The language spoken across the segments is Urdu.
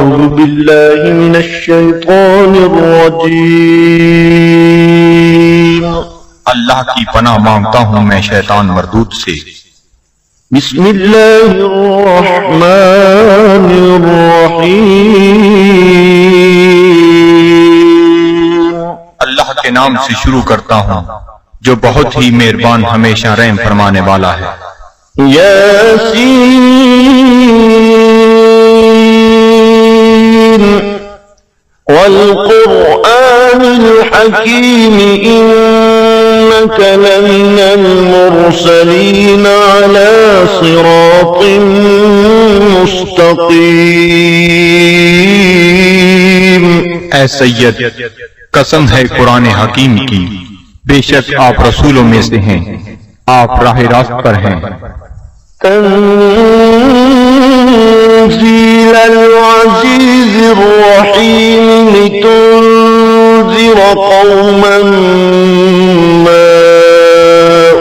أعوذ بالله من الشيطان الرجيم اللہ کی پناہ مانگتا ہوں میں شیطان مردود سے۔ بسم الله الرحمن الرحيم اللہ کے نام سے شروع کرتا ہوں جو بہت ہی مہربان ہمیشہ رحم فرمانے والا ہے۔ ياسين والقرآن الحكيم إنك لمن المرسلين على صراط مستقيم۔ اے سید، قسم ہے قرآن حکیم کی، بے شک آپ رسولوں میں سے ہیں، آپ راہ راست پر ہیں۔ تنزيل العزيز الرحيم لتنذر قوما ما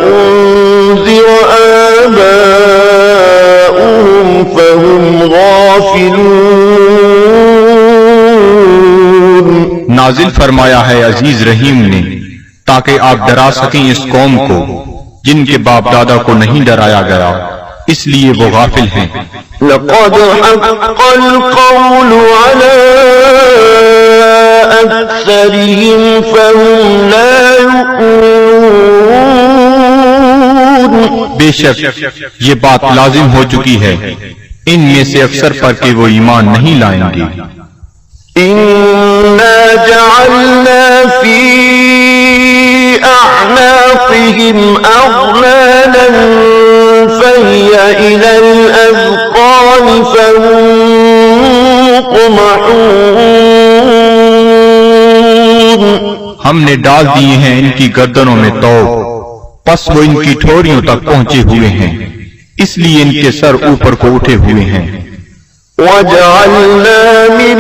أنذر آباؤهم فهم غافلون۔ نازل فرمایا ہے عزیز رحیم نے تاکہ آپ ڈرا سکیں اس قوم کو جن کے باپ دادا کو نہیں ڈرایا گیا، اس لیے وہ غافل ہیں۔ لقد حق القول على أكثرهم فهم لا يؤمنون۔ بے شک یہ بات لازم ہو چکی ہے ان میں سے اکثر پر کہ وہ ایمان نہیں لائیں گے۔ إنا جعلنا في أعناقهم أغلالا فهي إلى الأذقان فهم مقمحون۔ ہم نے ڈال دیے ہیں ان کی گردنوں میں توق، پس وہ ان کی ٹھوریوں تک پہنچے ہوئے ہیں، اس لیے ان کے سر اوپر کو اٹھے ہوئے ہیں۔ وجعلنا من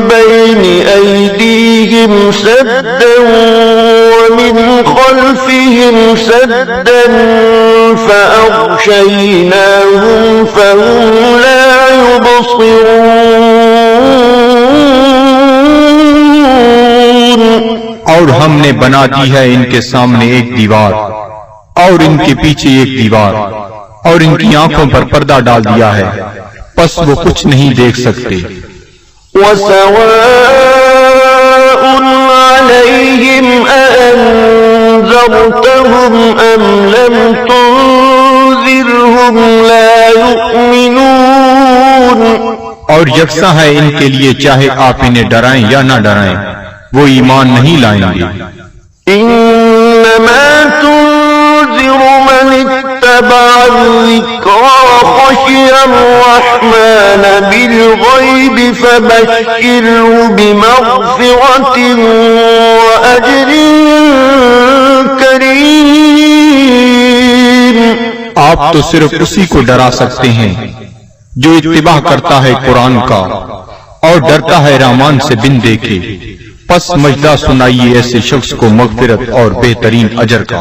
بين أيديهم سدا ومن خلفهم سدا فأغشيناهم فهم لا يبصرون۔ اور ہم نے بنا دی ہے ان کے سامنے ایک دیوار اور ان کے پیچھے ایک دیوار، اور ان کی آنکھوں پر پردہ ڈال دیا ہے، پس وہ کچھ نہیں دیکھ سکتے۔ وسواء عليهم أأنذرتهم أم لم تنذرهم لا يؤمنون۔ اور یکساں ہے ان کے لیے چاہے آپ انہیں ڈرائیں یا نہ ڈرائیں، وہ ایمان نہیں لائیں گے۔ إنما تنذر من اتبع الذكر وخشي الرحمن بالغيب فبشره بمغفرة وأجر كريم۔ آپ تو صرف اسی کو ڈرا سکتے ہیں جو اتباع کرتا ہے قرآن کا اور ڈرتا ہے رحمان سے بن دیکھے، پس مجدہ سنائیے ایسے شخص کو مغفرت اور بہترین اجر کا۔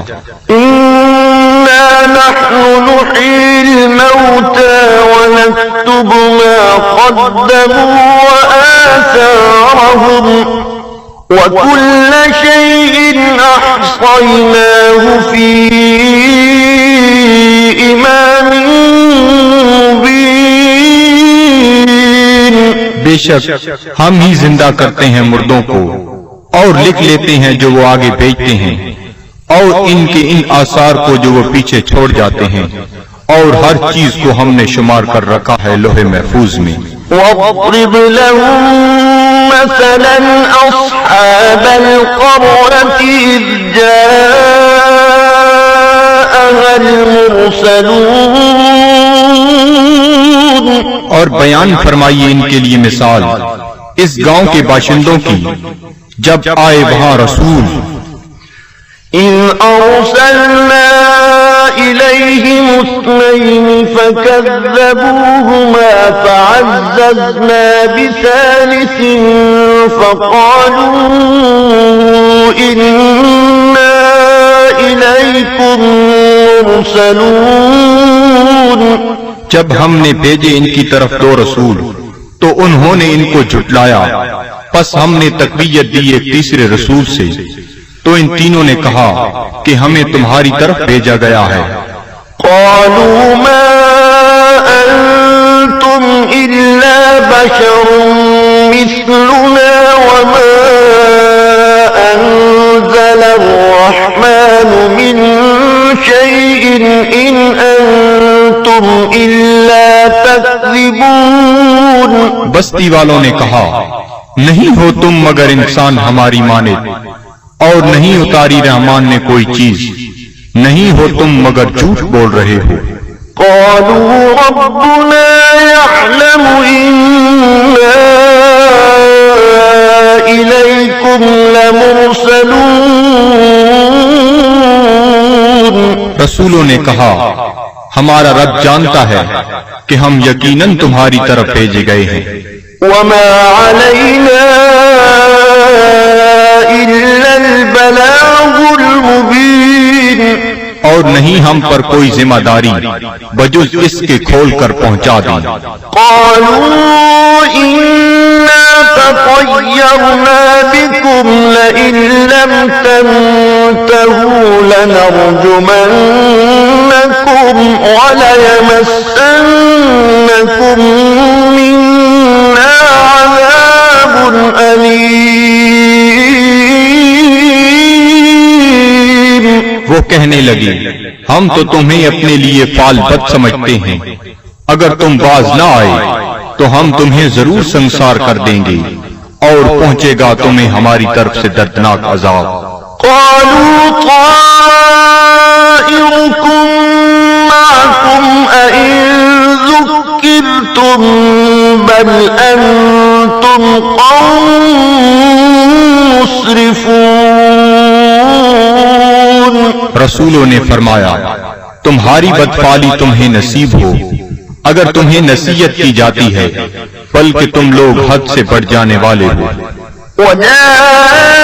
إنا نحن نحيي الموتى ونكتب ما قدموا وآثارهم وكل شيء أحصيناه في إمام مبين۔ بے شک ہم ہی زندہ کرتے ہیں مردوں کو اور لکھ لیتے ہیں جو وہ آگے بھیجتے ہیں، اور ان کے ان آثار کو جو وہ پیچھے چھوڑ جاتے ہیں، اور ہر چیز کو ہم نے شمار کر رکھا ہے لوح محفوظ میں۔ واضرب لهم مثلا أصحاب القرية إذ جاءها المرسلون۔ اور بیان فرمائیے ان کے لیے مثال اس گاؤں کے باشندوں کی جب آئے وہاں رسول۔ إذ أرسلنا إليهم اثنين فكذبوهما فعززنا بثالث فقالوا إنا إليكم مرسلون۔ جب ہم نے بھیجے ان کی طرف دو رسول تو انہوں نے ان کو جھٹلایا، پس ہم نے تقویت دی ایک تیسرے رسول سے، تو ان تینوں نے کہا کہ ہمیں تمہاری طرف بھیجا گیا ہے۔ قالوا ما أنتم إلا بشر مثلنا وما أنزل الرحمن من شيء إن أنتم إلا تكذبون۔ بستی والوں نے کہا، نہیں ہو تم مگر انسان ہماری مانند، اور نہیں اتاری رحمان نے کوئی چیز، نہیں ہو تم مگر جھوٹ بول رہے ہو۔ قالوا ربنا يعلم إنا إليكم لمرسلون۔ رسولوں نے کہا، ہمارا رب جانتا ہے کہ ہم یقیناً تمہاری طرف بھیجے گئے ہیں۔ وما علينا إلا البلاغ المبين۔ اور نہیں ہم پر کوئی ذمہ داری بجز اس کے کھول کر پہنچا دیں۔ قالوا إنا تطيرنا بكم لئن لم تنتهوا لنرجمنكم وليمسنكم منا عذاب أليم۔ وہ کہنے لگی، ہم تو تمہیں اپنے لیے فال بد سمجھتے ہیں، اگر تم باز نہ آئے تو ہم تمہیں ضرور سنسار کر دیں گے، اور پہنچے گا تمہیں ہماری طرف سے دردناک عذاب۔ قالوا طائركم معكم أئن ذكرتم بل أنتم قوم مسرفون۔ رسولوں نے فرمایا، تمہاری بدفعلی تمہیں نصیب ہو اگر تمہیں نصیحت کی جاتی ہے، بلکہ تم لوگ حد سے بڑھ جانے والے ہو۔ وجاء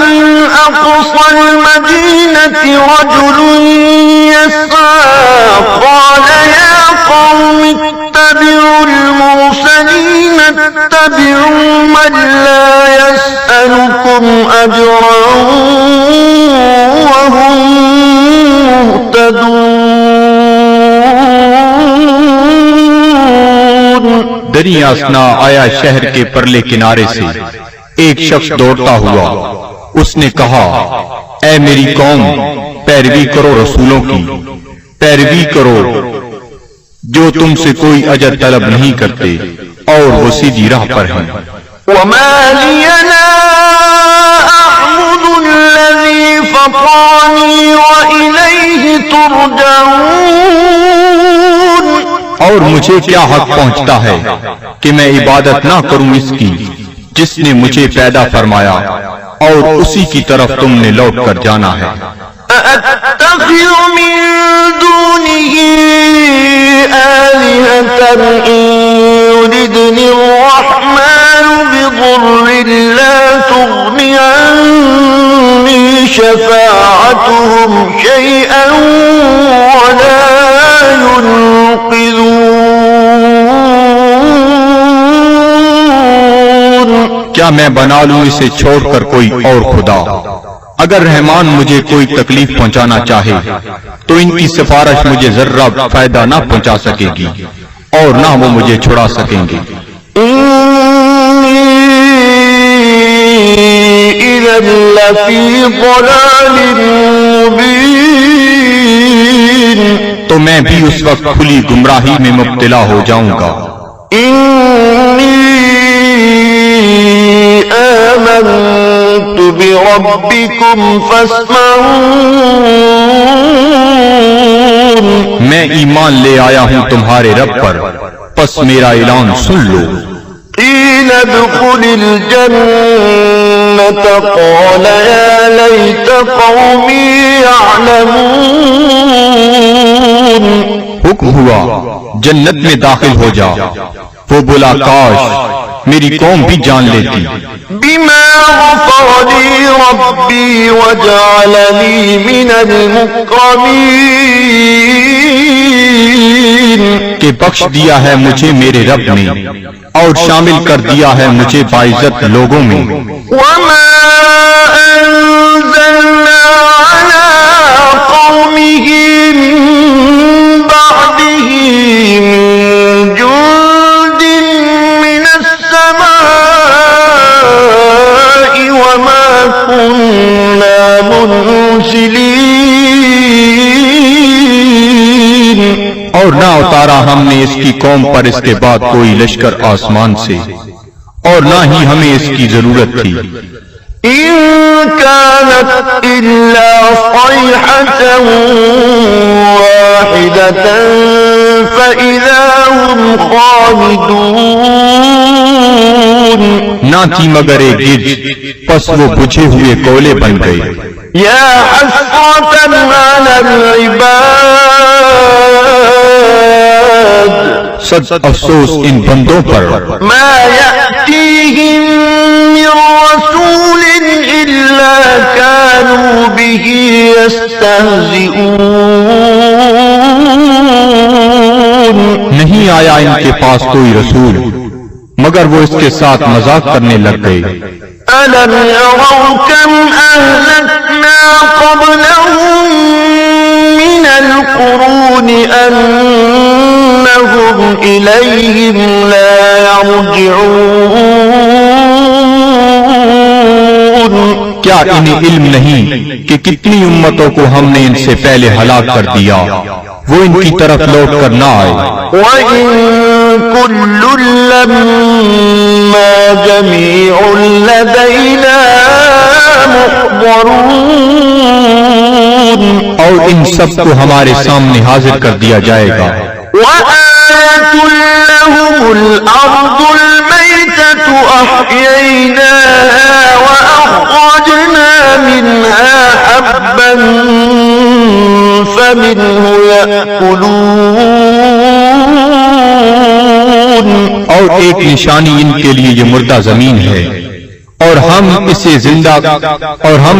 من أقصى المدينة رجل يسعى قال يا قوم اتبعوا المرسلين اتبعوا من لا يسألكم أجرا وهم مهتدون۔ دریا اسنا آیا شہر کے پرلے کنارے سے ایک شخص دوڑتا ہوا، اس نے کہا، اے میری قوم، پیروی کرو رسولوں کی، پیروی کرو جو تم سے کوئی اجر طلب نہیں کرتے اور وہ سیدھی راہ پر ہیں۔ وما لي لا أعبد الذي فطرني وإليه ترجعون۔ اور مجھے کیا حق پہنچتا ہے کہ میں عبادت نہ کروں اس کی جس نے مجھے پیدا فرمایا، اور اسی کی طرف تم نے لوٹ کر جانا ہے۔ أأتخذ من دونه آلهة إن يردني الرحمن بضر لا تغني عني شفاعتهم شيئا ولا ينقذون۔ کیا میں بنا لوں اسے چھوڑ کر کوئی اور خدا؟ اگر رحمان مجھے کوئی تکلیف پہنچانا چاہے تو ان کی سفارش مجھے ذرہ فائدہ نہ پہنچا سکے گی اور نہ وہ مجھے چھڑا سکیں گے۔ إِذًا لَّفِي ضَلَالٍ مُّبِينٍ۔ تو میں بھی اس وقت کھلی گمراہی میں مبتلا ہو جاؤں گا۔ آمنت بربكم فاسمعون۔ میں ایمان لے آیا ہوں تمہارے رب پر، پس میرا اعلان سن لو۔ قيل ادخل الجنة قال يا ليت قومي يعلمون۔ حکم ہوا جنت میں داخل ہو جا، وہ بولا کاش میری قوم بھی جان لیتی۔ بما غفر لي ربي وجعلني من المكرمين۔ کہ بخش دیا ہے مجھے میرے رب نے اور شامل کر دیا ہے مجھے باعزت لوگوں میں. وما أنزلنا على قومه من بعده من جند من السماء وما كنا منزلين. اور نہ اتارا ہم نے اس کی قوم پر اس کے بعد کوئی لشکر آسمان سے اور نہ ہی ہمیں اس کی ضرورت تھی. إن كانت إلا صيحة واحدة فإذا هم خامدون. نہ تھی مگر ایک گرج، پس وہ بجھے ہوئے کولے بن گئے. يا حسرة على العباد سچ افسوس ان بندوں پر ما يأتيهم من رسول إلا كانوا به يستهزئون. نہیں آیا ان کے پاس کوئی رسول مگر وہ اس کے ساتھ مذاق کرنے لگ گئے. ألم يروا كم أهلكنا قبلهم من القرون أنهم إليهم لا يرجعون. کیا انہیں علم نہیں کہ کتنی امتوں کو ہم نے ان سے پہلے ہلاک کر دیا وہ ان کی طرف لوٹ کر نہ آئے. وإن كل لما جميع لدينا محضرون. اور ان سب کو ہمارے سامنے حاضر کر دیا جائے گا. وآية لهم الأرض الميتة أحييناها وأخرجنا منها حبا فمنه يأكلون. اور ایک نشانی ان کے لیے یہ مردہ زمین ہے اور ہم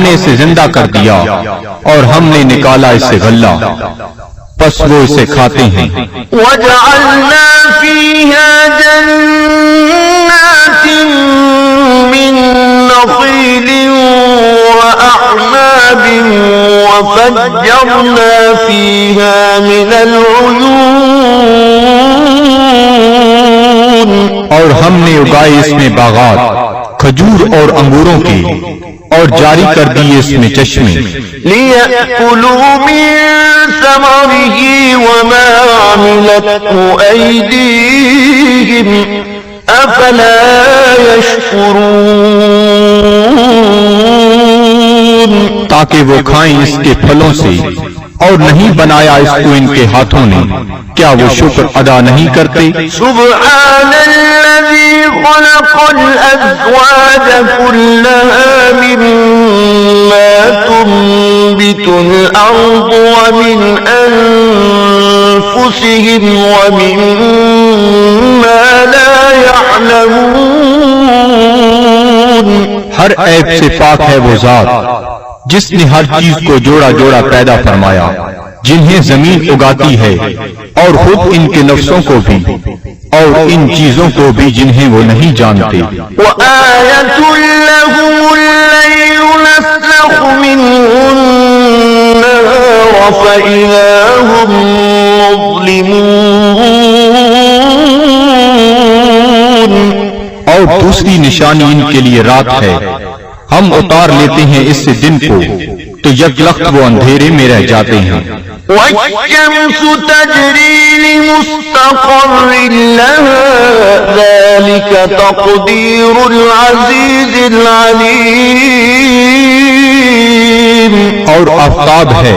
نے اسے زندہ کر دیا اور ہم نے نکالا اس سے غلہ پس وہ اسے کھاتے ہیں. وجعلنا فيها جنات من نخيل وأعناب وفجرنا فيها من العيون. اور ہم نے اگائے اس میں باغات کھجور اور انگوروں کے اور جاری کر دیے اس میں چشمے. ليأكلوا من ثمره وما عملته أيديهم أفلا يشكرون. تاکہ وہ کھائیں اس کے پھلوں سے اور نہیں بنایا اس کو ان کے ہاتھوں نے کیا وہ شکر ادا نہیں کرتے. سبحان الذي خلق الأزواج كلها مما تنبت الأرض ومن أنفسهم ومما لا يعلمون. ہر عیب سے پاک ہے وہ ذات جس نے ہر چیز کو جوڑا جوڑا پیدا فرمایا جنہیں زمین اگاتی ہے اور خود ان کے نفسوں کو بھی اور ان چیزوں کو بھی جنہیں وہ نہیں جانتے. وآية لهم الليل نسلخ منه النهار فإذا هم مظلمون. اور دوسری نشانی ان کے لیے رات ہے ہم اتار لیتے ہیں اس سے دن کو تو یکلخت وہ اندھیرے میں رہ جاتے ہیں. والشمس تجري لمستقر لها ذلك تقدير العزيز العليم. اور آفتاب ہے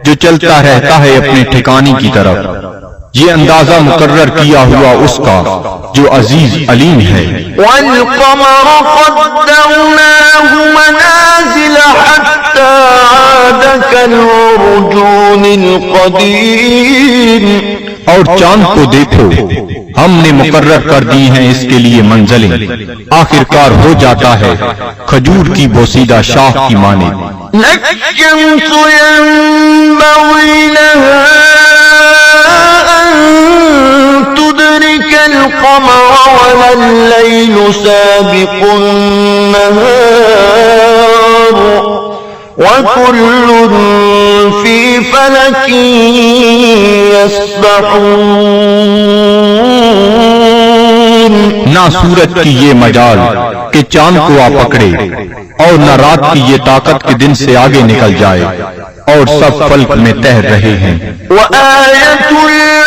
جو چلتا رہتا ہے اپنے ٹھکانے کی طرف یہ اندازہ مقرر کیا ہوا اس کا جو عزیز علیم ہے. والقمر قدرناه منازل حتى عاد كالعرجون القديم. اور چاند کو دیکھو ہم نے مقرر کر دی ہیں اس کے لیے منزلیں آخر کار ہو جاتا ہے کھجور کی بوسیدہ شاخ کی مانند. الشمس ينبغي لها أن تدرك القمر ولا الليل سابق النهار وكل في فلك يسبحون. نہ سورج کی یہ مجال کہ چاند کو آ پکڑے، اور نہ رات کی یہ طاقت کہ دن سے آگے نکل جائے، اور سب فلک میں تیر رہے ہیں. وآية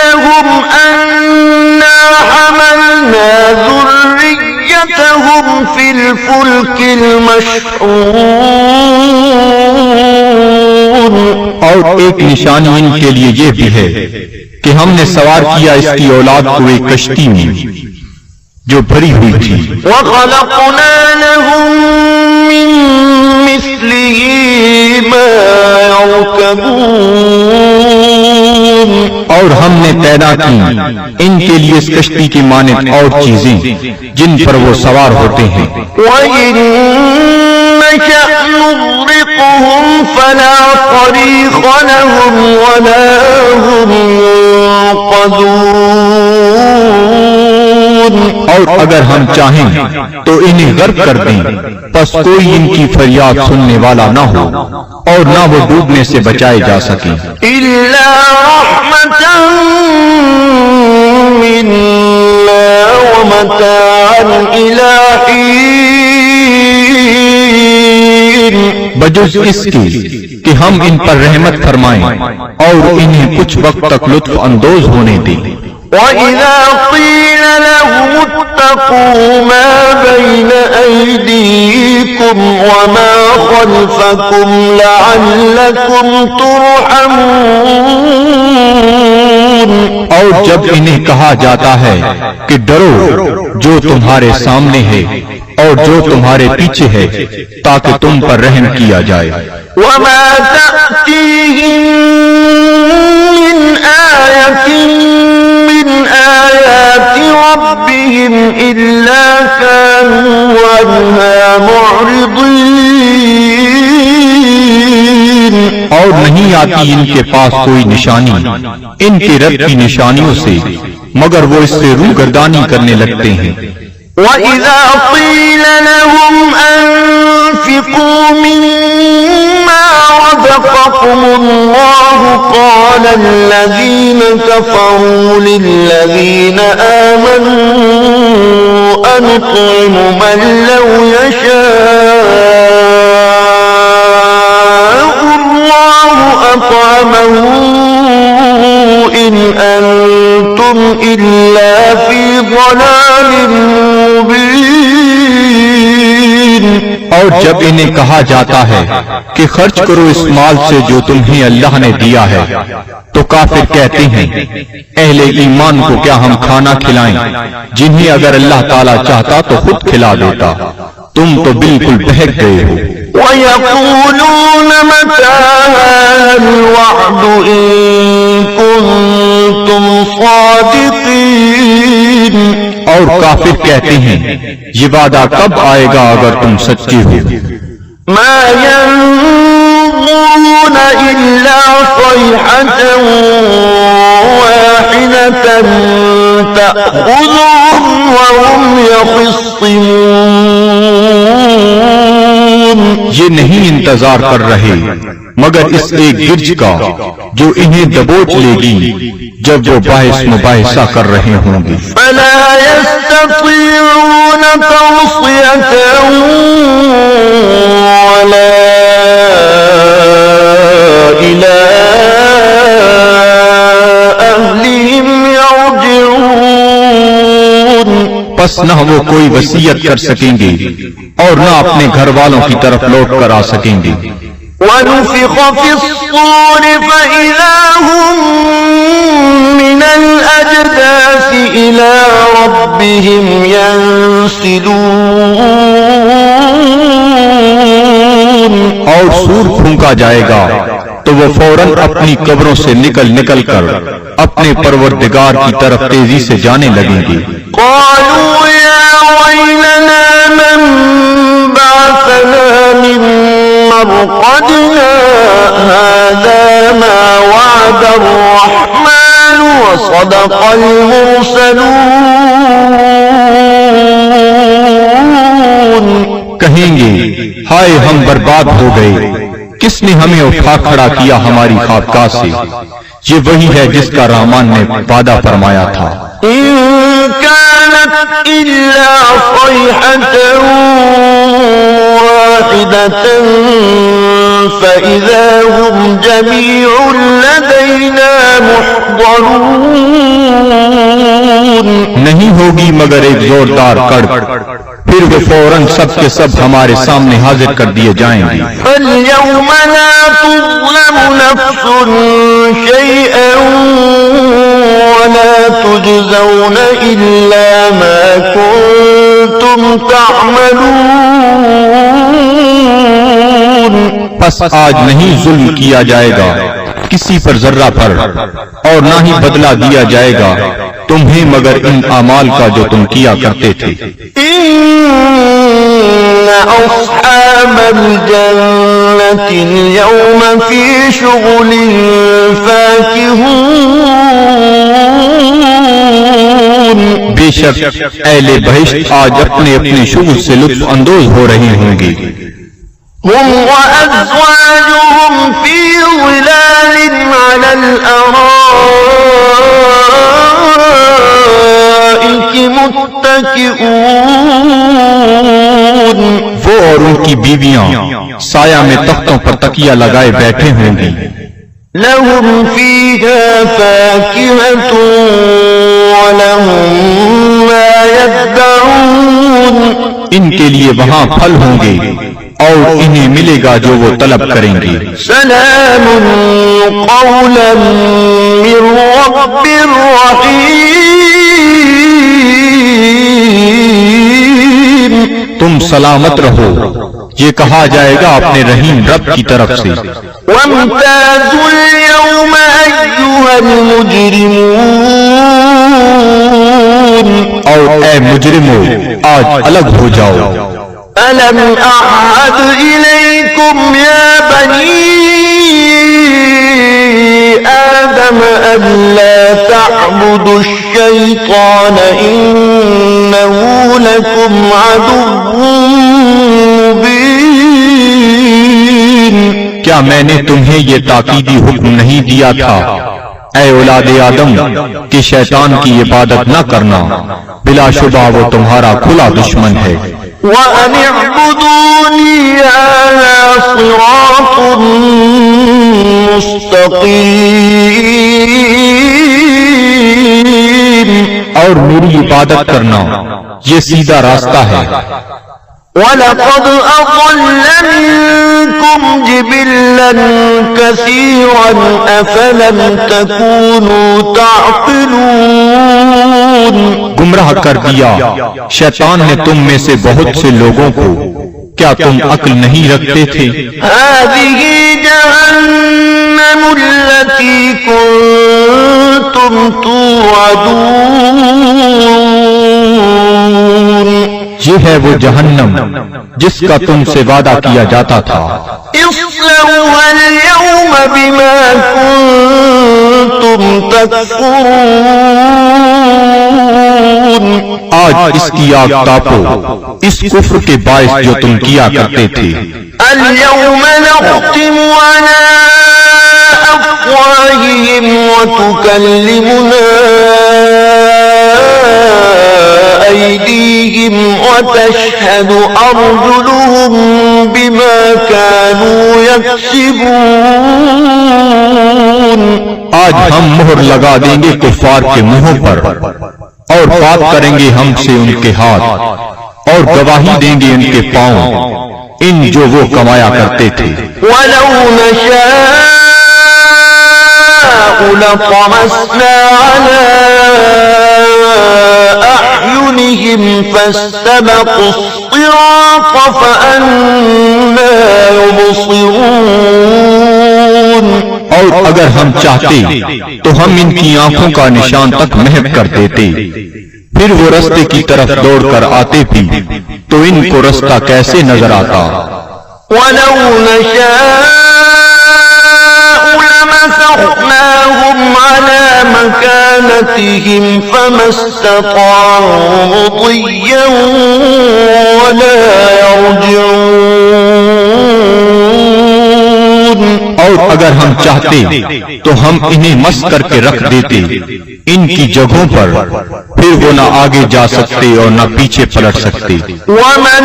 لهم أنا حملنا ذريتهم في الفلك المشحون. اور ایک نشانی ان کے لیے یہ بھی ہے کہ ہم نے سوار کیا اس کی اولاد کو ایک کشتی میں جو بھری ہوئی تھی. وخلقنا لهم من مثله ما يركبون. اور ہم نے پیدا کی ان کے لیے اس کشتی کی مانند اور چیزیں جن پر وہ سوار ہوتے ہیں. وإن نشأ نغرقهم فلا طريق لهم ولا هم ينقذون. اور اگر ہم چاہیں تو انہیں غرق کر دیں، پس کوئی ان کی فریاد سننے والا نہ ہو اور نہ وہ ڈوبنے سے بچائے جا سکیں. إلا رحمة منا ومتاعا إلى حين. بجز اس کے کہ ہم ان پر رحمت فرمائیں اور انہیں کچھ وقت تک لطف اندوز ہونے دیں. وَإِذَا قِيلَ لَهُمُ اتَّقُوا مَا بَيْنَ أَيْدِيكُمْ وَمَا خَلْفَكُمْ لَعَلَّكُمْ تُرْحَمُونَ. اور جب انہیں کہا جاتا ہے کہ ڈرو جو تمہارے سامنے ہے اور جو تمہارے پیچھے ہے تاکہ تم پر رحم کیا جائے. وَمَا تَأْتِيهِم مِّنْ آيَةٍ مِّنْ آيَاتِ رَبِّهِمْ إِلَّا كَانُوا عَنْهَا مُعْرِضِينَ. اور نہیں آتی ان کے پاس کوئی نشانی ان کے رب کی نشانیوں سے مگر وہ اس سے روگردانی کرنے لگتے ہیں. وَإِذَا قِيلَ لَهُمْ أَنفِقُوا مِمَّا رَزَقَكُمُ اللَّهُ قَالَ الَّذِينَ كَفَرُوا لِلَّذِينَ آمَنُوا أَنُطْعِمُ مَن لَّوْ يَشَاءُ اللَّهُ أَطْعَمَهُ إِنْ أَنتُمْ إِلَّا فِي ضَلَالٍ مُّبِينٍ. اور جب انہیں کہا جاتا ہے کہ خرچ کرو اس مال سے جو تمہیں اللہ نے دیا ہے تو کافر کہتے ہیں اہل ایمان کو کیا ہم کھانا کھلائیں جنہیں اگر اللہ تعالیٰ چاہتا تو خود کھلا دیتا. تم تو بالکل بہک گئے ہو. وَيَقُولُونَ مَتَىٰ هَٰذَا الْوَعْدُ إِن كُنتُمْ صَادِقِينَ. اور کافر کہتے ہیں یہ وعدہ کب آئے گا اگر تم سچے ہو. مَا يَنظُرُونَ إِلَّا صَيْحَةً وَاحِدَةً تَأْخُذُهُمْ وَهُمْ يَخِصِّمُونَ. یہ نہیں انتظار کر رہے مگر اس ایک گرج کا جو انہیں دبوچ لے گی جب وہ باعث مباحثہ کر رہے ہوں گے. فَلَا يَسْتَطِيعُونَ تَوْصِيَةً وَلَا إِلَىٰ أَهْلِهِمْ يَرْجِعُونَ. پس نہ وہ کوئی وصیت کر سکیں گے اور نہ اپنے گھر والوں کی طرف لوٹ کر آ سکیں گے. وَنُفِخَ فِي الصُّورِ فَإِذَا هُم مِّنَ الْأَجْدَاثِ إِلَىٰ رَبِّهِمْ يَنسِلُونَ. اور سور پھونکا جائے گا تو وہ فوراً اپنی قبروں سے نکل کر اپنے پروردگار کی طرف تیزی سے جانے لگیں گے. قَالُوا يَا وَيْلَنَا مَن بَعَثَنَا مِن مرقدنا هذا ما وعد الرحمن وصدق کہیں گے ہائے ہم برباد ہو گئے، کس نے ہمیں اٹھا کھڑا کیا ہماری خاکگاہ سے؟ یہ وہی ہے جس کا رحمان نے وعدہ فرمایا تھا۔ إن كانت إلا صيحة واحدة فإذا هم جميع لدينا محضرون۔ نہیں ہوگی مگر ایک زوردار کڑک، پھر وہ فوراً سب کے سب ہمارے سامنے حاضر کر دیے جائیں گے۔ فاليوم لا تظلم نفس شيئا ولا تجزون إلا ما كنتم تعملون۔ پس آج نہیں ظلم کیا جائے گا کسی پر ذرہ پر، اور نہ ہی بدلہ دیا جائے گا تمہیں مگر ان اعمال کا جو تم کیا کرتے تھے۔ إن أصحاب الجنة اليوم في شغل فاكهون۔ بے شک اہل بہشت آج اپنے اپنے شغل سے لطف اندوز ہو رہے ہوں گے۔ هم وأزواجهم في ظلال على الأرائك متكئون۔ وہ اور ان کی بیویاں سایہ میں تختوں پر تکیہ لگائے بیٹھے ہوں گی۔ لهم فيها فاكهة ولهم ما يدعون۔ ان کے لیے وہاں پھل ہوں گے اور انہیں ملے گا جو وہ طلب کریں گے۔ سلام قولا من رب رحیم۔ تم سلامت رہو، یہ کہا جائے گا اپنے رحیم رب کی طرف سے۔ وامتازوا اليوم أيها المجرمون۔ اور اے مجرمو آج الگ ہو جاؤ۔ ألم أعهد إليكم يا بني آدم ألا تعبدوا الشيطان إنه لكم عدو مبين۔ کیا میں نے تمہیں یہ تاکیدی حکم نہیں دیا تھا اے اولاد آدم کہ شیطان کی عبادت نہ کرنا، بلا شبہ وہ تمہارا کھلا دشمن ہے۔ وَأَنِ اعْبُدُونِي هَذَا صِرَاطٌ مُسْتَقِيمٌ۔ اور میری عبادت کرنا یہ سیدھا راستہ ہے۔ وَلَقَدْ أَضَلَّ مِنكُمْ جِبِلًّا كَثِيرًا أَفَلَمْ تَكُونُوا تَعْقِلُونَ۔ گمراہ کر دیا شیطان نے تم میں سے بہت سے لوگوں کو، کیا تم عقل نہیں رکھتے تھے؟ هذه جهنم التي كنتم توعدون۔ یہ ہے وہ جہنم جس کا تم سے وعدہ کیا جاتا تھا۔ اصلوها اليوم بما كنتم تكفرون۔ آج اس کی آگ تاپو اس کفر کے باعث جو تم کیا کرتے تھے۔ اليوم نختم على أفواههم وتكلمنا أيديهم وتشهد أرجلهم بما كانوا يكسبون۔ آج ہم مہر لگا دیں گے کفار کے منہوں پر، اور بات کریں گے ہم سے ان کے ہاتھ، اور گواہی دیں گے ان کے پاؤں ان جو وہ کمایا کرتے تھے۔ وَلَوْ نَشَاءُ لَطَمَسْنَا عَلَىٰ أَعْيُنِهِمْ فَاسْتَبَقُوا الصِّرَاطَ فَأَنَّىٰ يُبْصِرُونَ۔ اور اگر ہم چاہتے تو ہم ان کی آنکھوں کا نشان تک محو کر دیتے، پھر وہ رستے کی طرف دوڑ کر آتے بھی تو ان کو رستہ کیسے نظر آتا۔ وَلَوْ نَشَاءُ لَمَسَخْنَاهُمْ عَلَىٰ مَكَانَتِهِمْ فَمَا اسْتَطَاعُوا مُضِيًّا وَلَا يَرْجِعُونَ۔ ہم چاہتے تو ہم انہیں مس کر کے رکھ دیتے ان کی جگہوں پر، پھر وہ نہ آگے جا سکتے اور نہ پیچھے پلٹ سکتے۔ ومن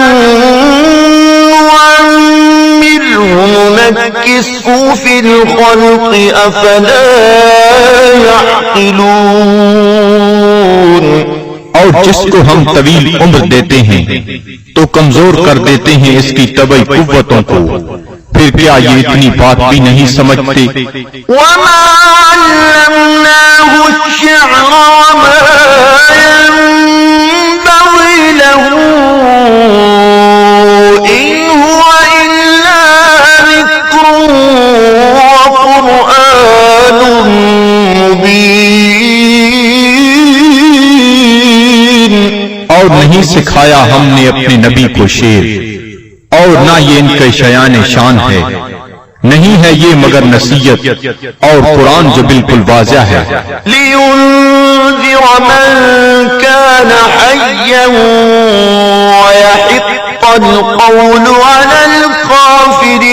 نُنَكِّسْهُ فِي الْخَلْقِ أَفَلَا يَعْقِلُونَ، اور جس کو ہم طویل عمر دیتے ہیں تو کمزور کر دیتے ہیں اس کی طبعی قوتوں کو، پھر کیا یہ اتنی بات بھی نہیں سمجھتے؟ وَمَا عَلَّمْنَاهُ الشِّعْرَ وَمَا يَنبَغِي لَهُ إِنْ هُوَ إِلَّا ذِكْرٌ وَقُرْآنٌ مُبِينٌ۔ اور نہیں سکھایا ہم نے اپنے نبی کو شعر، اور نہ یہ ان کے شایان شان ہے، نہیں ہے یہ مگر نصیحت اور قرآن جو بالکل واضح ہے۔ لِيُنذِرَ مَن كَانَ حَيًّا وَيَحِقَّ الْقَوْلُ عَلَى الْكَافِرِينَ،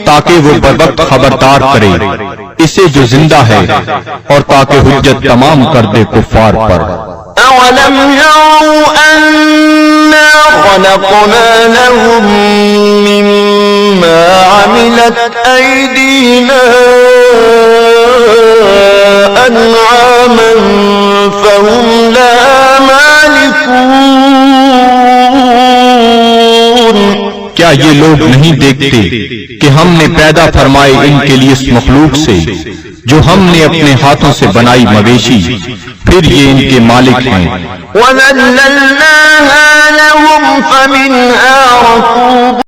تاکہ وہ بروقت خبردار کرے اسے جو زندہ ہے، اور تاکہ حجت تمام کر دے کفار پر۔ أَوَلَمْ يَرَوْا أَنَّا خَلَقْنَا لَهُم مِّمَّا عَمِلَتْ أَيْدِينَا أَنْعَامًا فَهُمْ لَهَا مَالِكُونَ، کیا یہ لوگ نہیں دیکھتے کہ ہم نے پیدا فرمائے ان کے لیے اس مخلوق سے جو ہم نے اپنے ہاتھوں سے بنائی مویشی، پھر یہ ان کے مالک ہیں۔ وَذَلَّلْنَاهَا لَهُمْ فَمِنْهَا رَكُوبُهُمْ